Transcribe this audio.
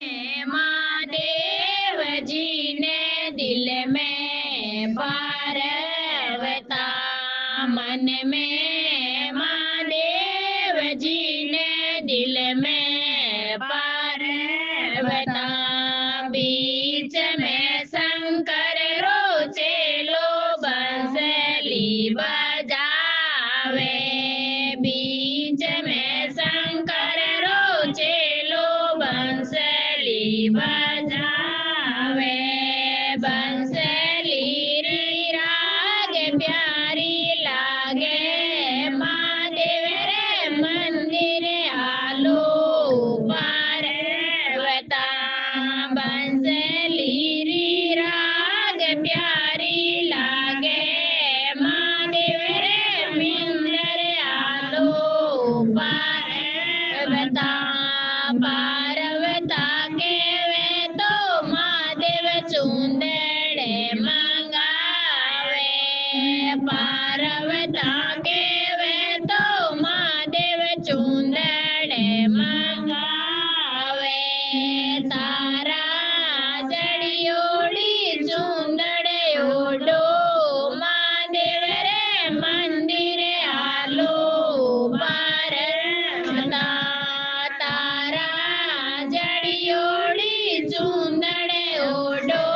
महादेव जी ने दिल में पार्वता, मन में महादेव जी ने दिल में पार्वता, बीच में शंकर रोचेलो बंसली बजावे, बीच में शंकर रोचेलो बंसली बजावे, बंसली री राग प्यारी लागे, महादेव रे मंदिर आलो पार्वता, बंसली री राग प्यारी लागे, महादेव रे मंदिर आलो पार्वता, पार्वता केवे तो महादेव चूंदड़े मंगावे, पार्वता केवे तो महादेव चूंदड़े मंगावे, तारा जड़ियोड़ी चूंदड़े ओडो, महादेव रे मंदिर आलो पार्वता, तारा जड़ियोड़ी चूंदड़े ओडो,